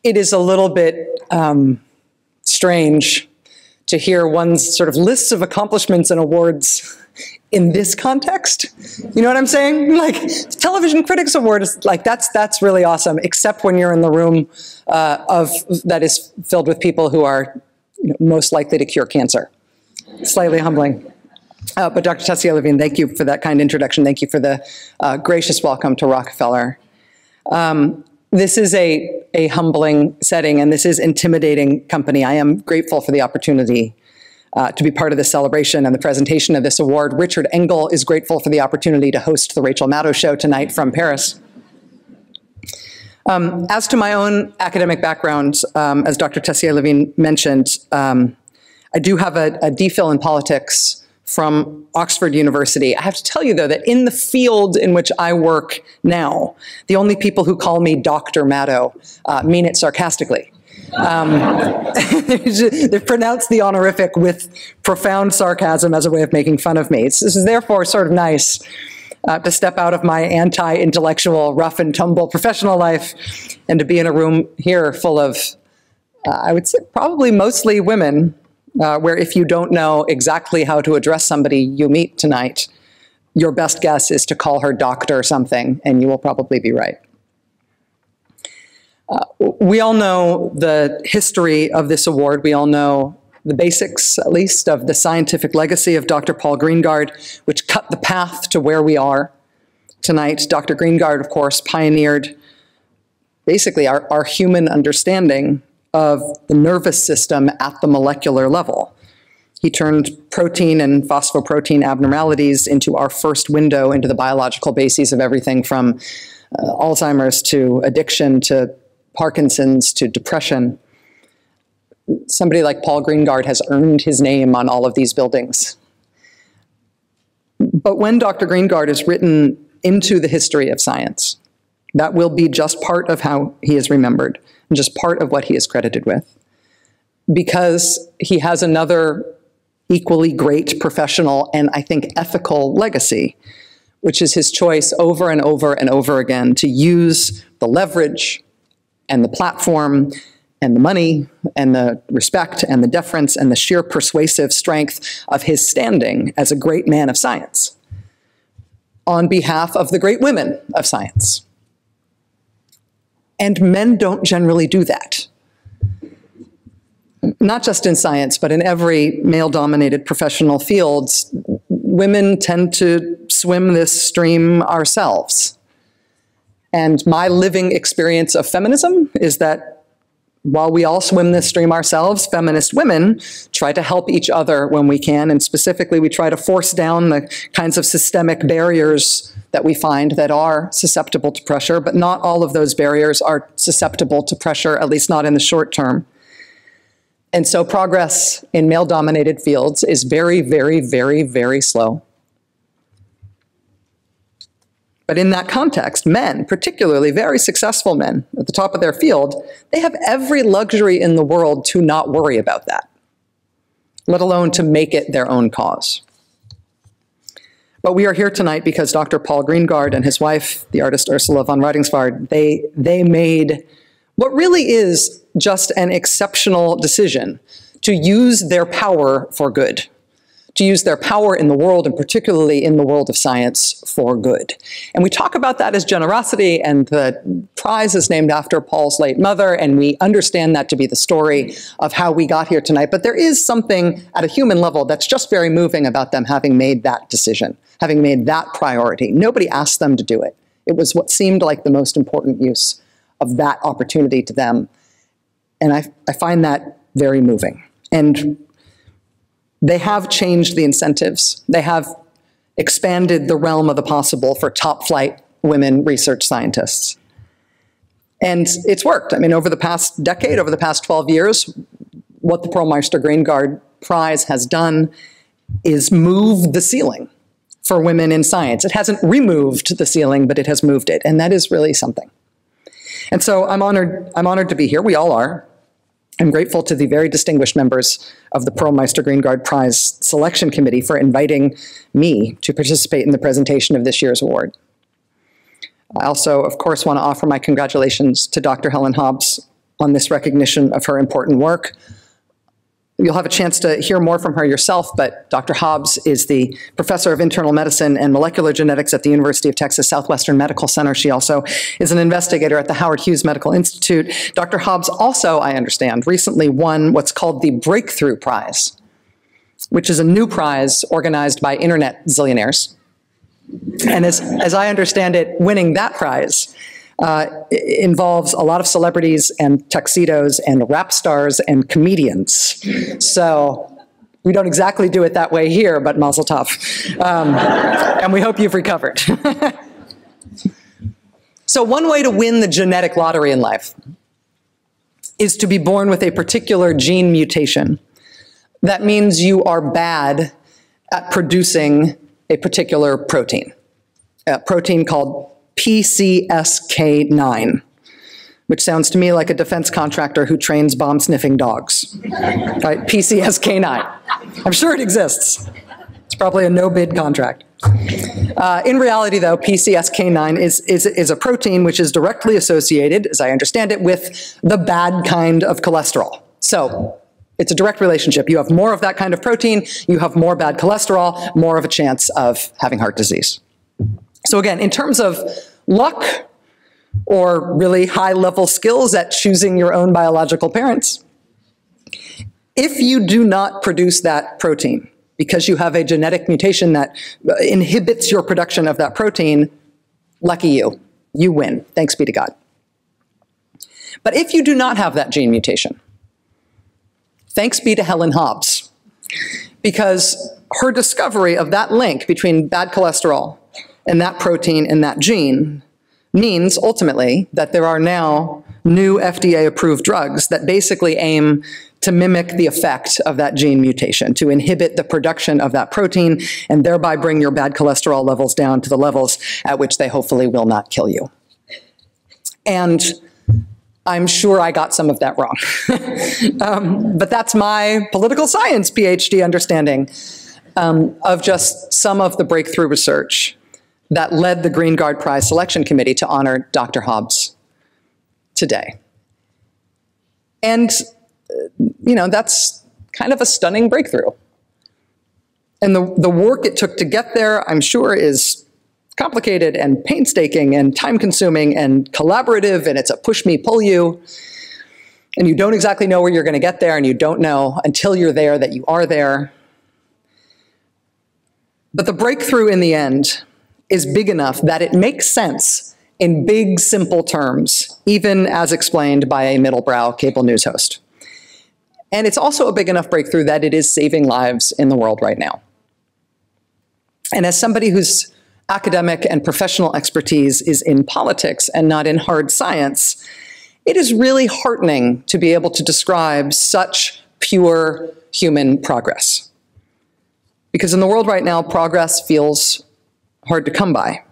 it is a little bit strange to hear one's sort of lists of accomplishments and awards in this context. You know what I'm saying? Like, the Television Critics Award is like, that's really awesome, except when you're in the room that is filled with people who are, you know, most likely to cure cancer. Slightly humbling. But Dr. Tessia Levine, thank you for that kind introduction. Thank you for the gracious welcome to Rockefeller. This is a humbling setting, and this is intimidating company. I am grateful for the opportunity to be part of this celebration and the presentation of this award. Richard Engel is grateful for the opportunity to host the Rachel Maddow Show tonight from Paris. As to my own academic background, as Dr. Tessia Levine mentioned, I do have a DPhil in politics from Oxford University. I have to tell you, though, that in the field in which I work now, the only people who call me Dr. Maddow mean it sarcastically. They've pronounced the honorific with profound sarcasm as a way of making fun of me. This is therefore sort of nice to step out of my anti-intellectual, rough and tumble professional life and to be in a room here full of, I would say, probably mostly women, where if you don't know exactly how to address somebody you meet tonight, your best guess is to call her doctor something, and you will probably be right. We all know the history of this award. We all know the basics, at least, of the scientific legacy of Dr. Paul Greengard, which cut the path to where we are tonight. Dr. Greengard, of course, pioneered basically our human understanding of the nervous system at the molecular level. He turned protein and phosphoprotein abnormalities into our first window into the biological bases of everything from Alzheimer's to addiction to Parkinson's to depression. Somebody like Paul Greengard has earned his name on all of these buildings. But when Dr. Greengard is written into the history of science, that will be just part of how he is remembered, and just part of what he is credited with, because he has another equally great professional and, I think, ethical legacy, which is his choice over and over and over again to use the leverage and the platform and the money and the respect and the deference and the sheer persuasive strength of his standing as a great man of science on behalf of the great women of science. And men don't generally do that. Not just in science, but in every male-dominated professional field, women tend to swim this stream ourselves. And my living experience of feminism is that while we all swim this stream ourselves, feminist women try to help each other when we can, and specifically we try to force down the kinds of systemic barriers that we find that are susceptible to pressure, but not all of those barriers are susceptible to pressure, at least not in the short term. And so progress in male-dominated fields is very, very, very, very slow. But in that context, men, particularly very successful men at the top of their field, they have every luxury in the world to not worry about that, let alone to make it their own cause. But we are here tonight because Dr. Paul Greengard and his wife, the artist Ursula von Ruydingsvard, they made what really is just an exceptional decision to use their power for good, to use their power in the world, and particularly in the world of science, for good. And we talk about that as generosity, and the prize is named after Paul's late mother, and we understand that to be the story of how we got here tonight. But there is something at a human level that's just very moving about them having made that decision, having made that priority. Nobody asked them to do it. It was what seemed like the most important use of that opportunity to them. And I find that very moving. And they have changed the incentives. They have expanded the realm of the possible for top flight women research scientists. And it's worked. I mean, over the past decade, over the past 12 years, what the Pearl Meister Greengard Prize has done is move the ceiling for women in science. It hasn't removed the ceiling, but it has moved it. And that is really something. And so I'm honored to be here. We all are. I'm grateful to the very distinguished members of the Pearl Meister Greengard Prize Selection Committee for inviting me to participate in the presentation of this year's award. I also, of course, want to offer my congratulations to Dr. Helen Hobbs on this recognition of her important work. You'll have a chance to hear more from her yourself, but Dr. Hobbs is the professor of internal medicine and molecular genetics at the University of Texas Southwestern Medical Center. She also is an investigator at the Howard Hughes Medical Institute. Dr. Hobbs also, I understand, recently won what's called the Breakthrough Prize, which is a new prize organized by internet zillionaires. And as I understand it, winning that prize involves a lot of celebrities and tuxedos and rap stars and comedians. So we don't exactly do it that way here, but mazel tov. And we hope you've recovered. So one way to win the genetic lottery in life is to be born with a particular gene mutation. That means you are bad at producing a particular protein, a protein called PCSK9, which sounds to me like a defense contractor who trains bomb-sniffing dogs, right? PCSK9. I'm sure it exists. It's probably a no-bid contract. In reality, though, PCSK9 is a protein which is directly associated, as I understand it, with the bad kind of cholesterol. So it's a direct relationship. You have more of that kind of protein, you have more bad cholesterol, more of a chance of having heart disease. So again, in terms of luck or really high-level skills at choosing your own biological parents, if you do not produce that protein because you have a genetic mutation that inhibits your production of that protein, lucky you. You win. Thanks be to God. But if you do not have that gene mutation, thanks be to Helen Hobbs, because her discovery of that link between bad cholesterol and that protein and that gene means ultimately that there are now new FDA-approved drugs that basically aim to mimic the effect of that gene mutation, to inhibit the production of that protein and thereby bring your bad cholesterol levels down to the levels at which they hopefully will not kill you. And I'm sure I got some of that wrong. But that's my political science PhD understanding of just some of the breakthrough research that led the Greengard Prize Selection Committee to honor Dr. Hobbs today. And, you know, that's kind of a stunning breakthrough. And the work it took to get there, I'm sure, is complicated and painstaking and time-consuming and collaborative, and it's a push-me, pull-you. And you don't exactly know where you're going to get there, and you don't know until you're there that you are there. But the breakthrough in the end is big enough that it makes sense in big, simple terms, even as explained by a middle-brow cable news host. And it's also a big enough breakthrough that it is saving lives in the world right now. And as somebody whose academic and professional expertise is in politics and not in hard science, it is really heartening to be able to describe such pure human progress. Because in the world right now, progress feels hard to come by.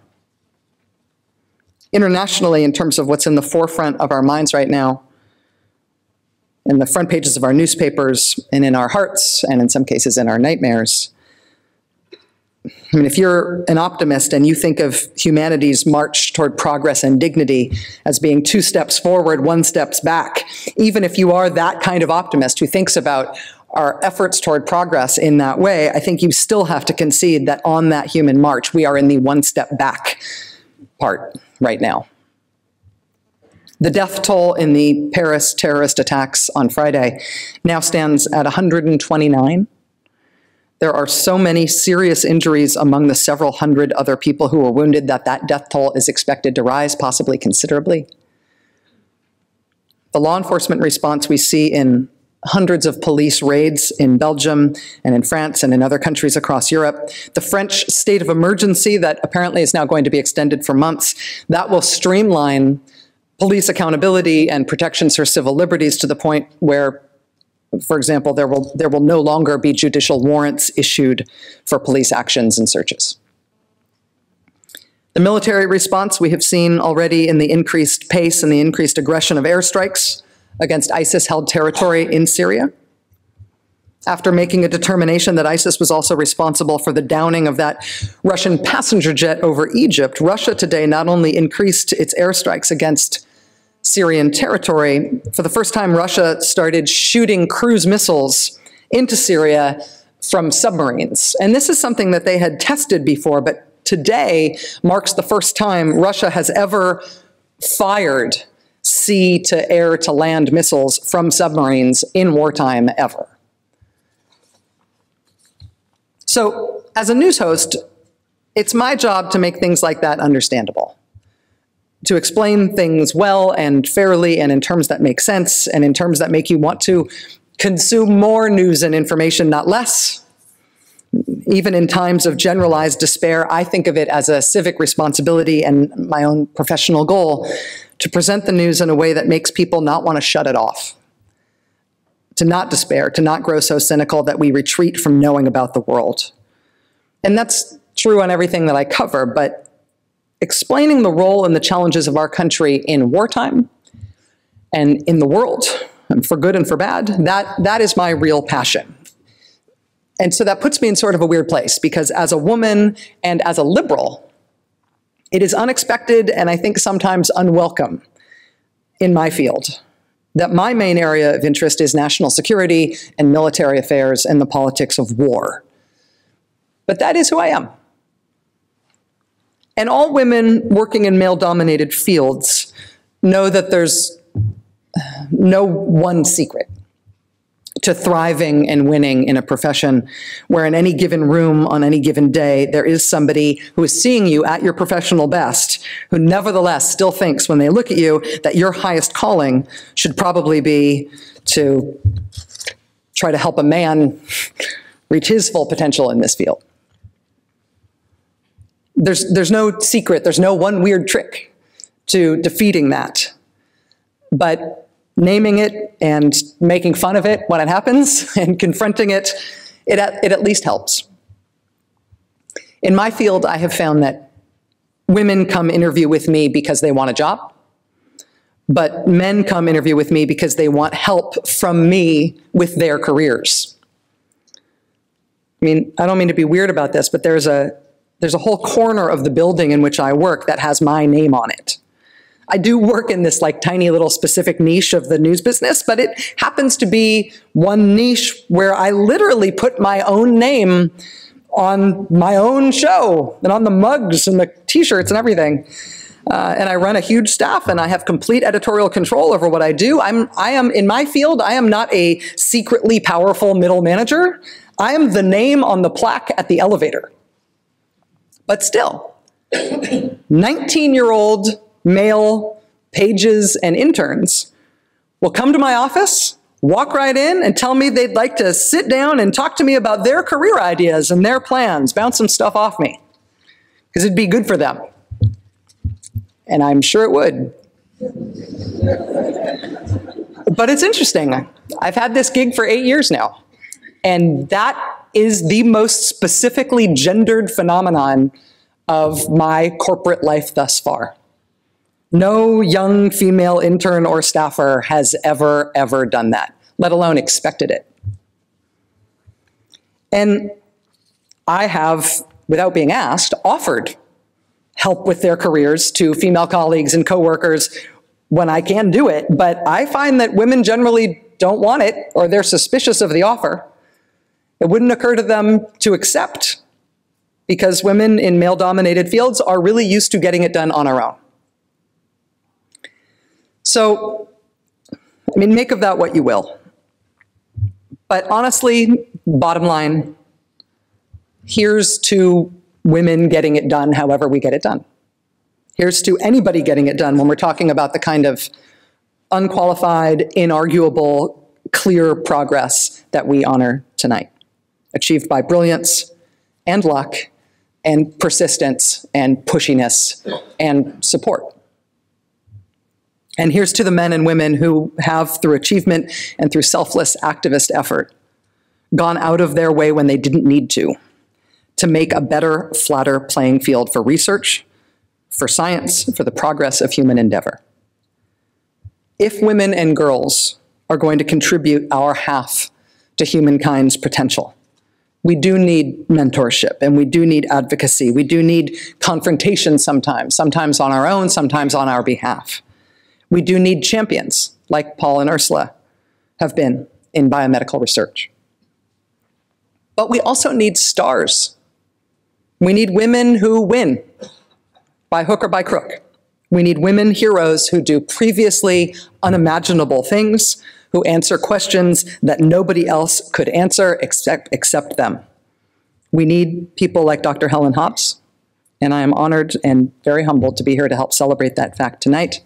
Internationally, in terms of what's in the forefront of our minds right now, in the front pages of our newspapers, and in our hearts, and in some cases in our nightmares, I mean, if you're an optimist and you think of humanity's march toward progress and dignity as being 2 steps forward, 1 step back, even if you are that kind of optimist who thinks about our efforts toward progress in that way, I think you still have to concede that on that human march, we are in the 1 step back part right now. The death toll in the Paris terrorist attacks on Friday now stands at 129. There are so many serious injuries among the several hundred other people who were wounded that that death toll is expected to rise, possibly considerably. The law enforcement response we see in hundreds of police raids in Belgium and in France and in other countries across Europe, the French state of emergency that apparently is now going to be extended for months, that will streamline police accountability and protections for civil liberties to the point where, for example, there will no longer be judicial warrants issued for police actions and searches. The military response we have seen already in the increased pace and the increased aggression of airstrikes against ISIS-held territory in Syria. After making a determination that ISIS was also responsible for the downing of that Russian passenger jet over Egypt, Russia today not only increased its airstrikes against Syrian territory, for the first time, Russia started shooting cruise missiles into Syria from submarines. And this is something that they had tested before, but today marks the first time Russia has ever fired sea to air to land missiles from submarines in wartime ever. So as a news host, it's my job to make things like that understandable, to explain things well and fairly and in terms that make sense and in terms that make you want to consume more news and information, not less. Even in times of generalized despair, I think of it as a civic responsibility and my own professional goal to present the news in a way that makes people not want to shut it off, to not despair, to not grow so cynical that we retreat from knowing about the world. And that's true on everything that I cover, but explaining the role and the challenges of our country in wartime and in the world, and for good and for bad, that is my real passion. And so that puts me in sort of a weird place, because as a woman and as a liberal, it is unexpected and I think sometimes unwelcome in my field that my main area of interest is national security and military affairs and the politics of war. But that is who I am. And all women working in male-dominated fields know that there's no one secret to thriving and winning in a profession where in any given room on any given day, there is somebody who is seeing you at your professional best, who nevertheless still thinks when they look at you that your highest calling should probably be to try to help a man reach his full potential in this field. There's no secret, there's no one weird trick to defeating that. But naming it and making fun of it when it happens and confronting it, it at least helps. In my field, I have found that women come interview with me because they want a job, but men come interview with me because they want help from me with their careers. I mean, I don't mean to be weird about this, but there's a whole corner of the building in which I work that has my name on it. I do work in this like tiny little specific niche of the news business, but it happens to be one niche where I literally put my own name on my own show and on the mugs and the t-shirts and everything. And I run a huge staff and I have complete editorial control over what I do. I am in my field, I am not a secretly powerful middle manager. I am the name on the plaque at the elevator. But still, 19-year-old male pages and interns will come to my office, walk right in, and tell me they'd like to sit down and talk to me about their career ideas and their plans, bounce some stuff off me, because it'd be good for them. And I'm sure it would. But it's interesting. I've had this gig for 8 years now, and that is the most specifically gendered phenomenon of my corporate life thus far. No young female intern or staffer has ever done that, let alone expected it. And I have, without being asked, offered help with their careers to female colleagues and coworkers when I can do it, but I find that women generally don't want it or they're suspicious of the offer. It wouldn't occur to them to accept because women in male-dominated fields are really used to getting it done on our own. So, I mean, make of that what you will. But honestly, bottom line, here's to women getting it done however we get it done. Here's to anybody getting it done when we're talking about the kind of unqualified, inarguable, clear progress that we honor tonight, achieved by brilliance and luck and persistence and pushiness and support. And here's to the men and women who have, through achievement and through selfless activist effort, gone out of their way when they didn't need to make a better, flatter playing field for research, for science, for the progress of human endeavor. If women and girls are going to contribute our half to humankind's potential, we do need mentorship and we do need advocacy. We do need confrontation sometimes on our own, sometimes on our behalf. We do need champions, like Paul and Ursula have been in biomedical research. But we also need stars. We need women who win, by hook or by crook. We need women heroes who do previously unimaginable things, who answer questions that nobody else could answer except them. We need people like Dr. Helen Hobbs, and I am honored and very humbled to be here to help celebrate that fact tonight.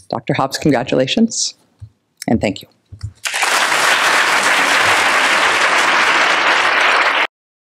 Dr. Hobbs, congratulations, and thank you.